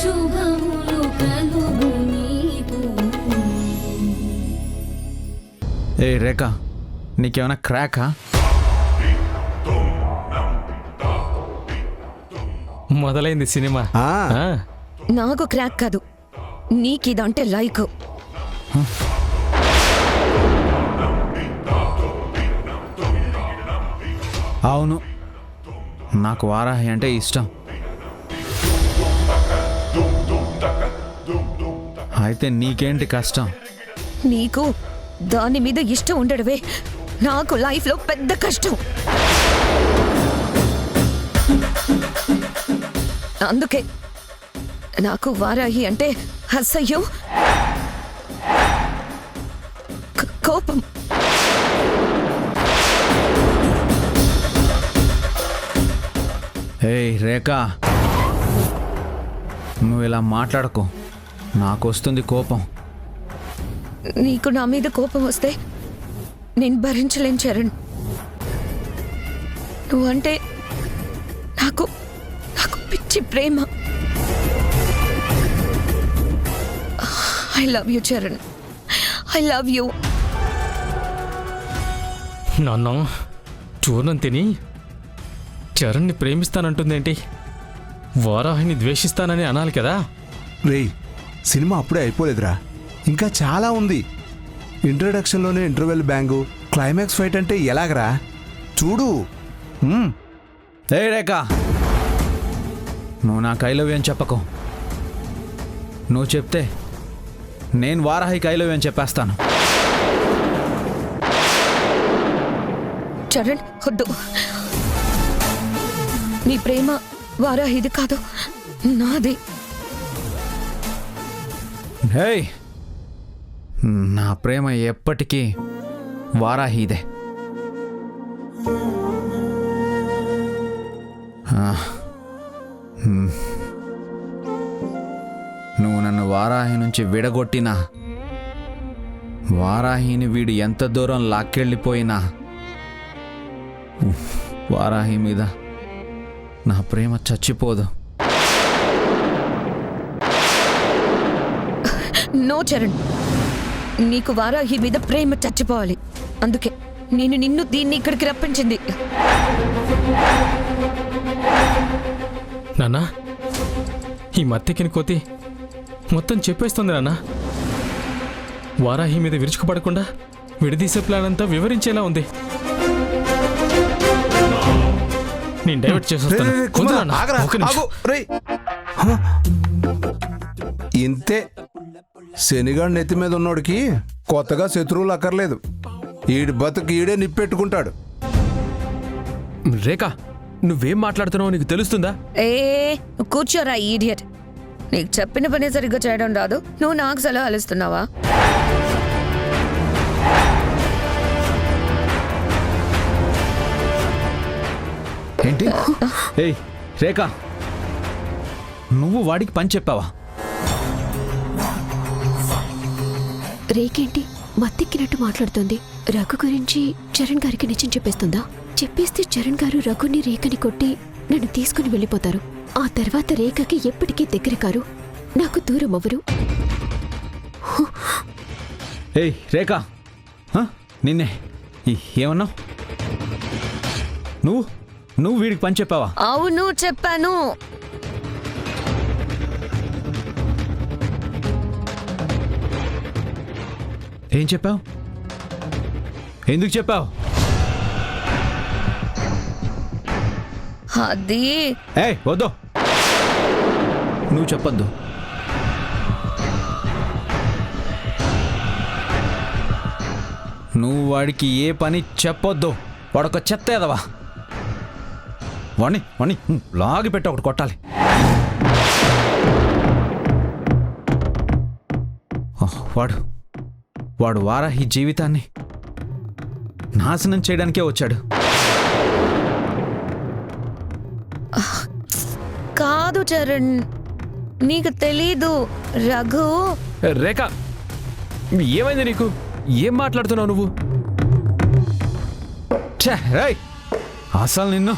శుభములు కలుగు నీకు. ఏ రేఖ, నీకేమైనా క్రాకా? మొదలైంది సినిమా. నాకు క్రాక్ కాదు, నీకిదంటే లైక్. అవును, నాకు వారాహి అంటే ఇష్టం. అయితే నీకేంటి కష్టం? నీకు దాని మీద ఇష్టం ఉండడమే నాకు లైఫ్లో పెద్ద కష్టం. అందుకే నాకు వారాహి అంటే అసహ్యం, కోపం. ఏయ్ రేఖ, నువ్వు ఇలా మాట్లాడకు, నాకు వస్తుంది కోపం. నీకు నా మీద కోపం వస్తే నేను భరించలేను చరణ్. నువ్వంటే నాకు నాకు పిచ్చి ప్రేమ. I love you Charan, I love you. నాన్న చూర్ణం తిని చరణ్ని ప్రేమిస్తానంటుందేంటి? వారాహిని ద్వేషిస్తానని అనాలి కదా. రేయ్, సినిమా అప్పుడే అయిపోలేదురా, ఇంకా చాలా ఉంది. ఇంట్రడక్షన్లోనే ఇంటర్వెల్ బ్యాంగు, క్లైమాక్స్ ఫైట్ అంటే ఎలాగరా? చూడు. ఏ రేఖ, నువ్వు నాకు ఐ లవ్ యూ అని చెప్పకు. నువ్వు చెప్తే నేను వారాహికి ఐ లవ్ యూ అని చెప్పేస్తాను. చరణ్ వద్దు, నీ ప్రేమ వారాహిది కాదు, నాది. హే, నా ప్రేమ ఎప్పటికీ వారాహిదే. నువ్వు నన్ను వారాహి నుంచి విడగొట్టినా, వారాహిని వీడు ఎంత దూరం లాక్కెళ్ళిపోయినా, వారాహి మీద నా ప్రేమ చచ్చిపోదు. నో చరణ్, నీకు వారాహి మీద ప్రేమ చచ్చిపోవాలి. అందుకే నేను నిన్ను దీన్ని ఇక్కడికి రప్పించింది. నాన్నా, ఈ మత్తెక్కిన కోతి మొత్తం చెప్పేస్తుంది నాన్న. వారాహి మీద విరుచుకుపడకుండా విడదీసే ప్లాన్ అంతా వివరించేలా ఉంది. నేను డైవర్ట్ చేసేస్తాను. ఇంతే, శనిగాడు నెత్తి మీద ఉన్నోడికి కొత్తగా శత్రువులు అక్కర్లేదు. ఈడి బతుకు ఈడే నిప్పెట్టుకుంటాడు. రేఖ, నువ్వేం మాట్లాడుతున్నావో నీకు తెలుస్తుందా? కూర్చోరా ఈడియట్. నీకు చెప్పిన పని సరిగ్గా చేయడం రాదు, నువ్వు నాకు సలహాలు ఇస్తున్నావా? ఏంటి? ఏయ్ రేఖ, నువ్వు వాడికి పని చెప్పావా? రేకేంటి మత్తెక్కినట్టు మాట్లాడుతుంది? రఘు గురించి చరణ్ గారికి నిజం చెప్పేస్తుందా? చెప్పేస్తే చరణ్ గారు రఘుని రేఖని కొట్టి నన్ను తీసుకుని వెళ్ళిపోతారు. ఆ తర్వాత రేఖకి ఎప్పటికీ దగ్గర కారు, నాకు దూరం అవ్వరు. ఏయ్ రేఖ, నిన్నే ఏమన్నావు? నువ్వు వీడికి పని చెప్పావా? అవును, చెప్పాను. ఏం చెప్పావు? ఎందుకు చెప్పావు? అది వద్దు, నువ్వు చెప్పొద్దు. నువ్వు వాడికి ఏ పని చెప్పొద్దు. వాడొక చెత్త ఎదవా. వాణ్ణి లాగి పెట్టి ఒకటి కొట్టాలి. వాడు వారాహి జీవితాన్ని నాశనం చేయడానికే వచ్చాడు. కాదు చరణ్, నీకు తెలీదు. రఘు. రేఖ, ఏమైంది నీకు? ఏం మాట్లాడుతున్నావు నువ్వు? అసలు నిన్ను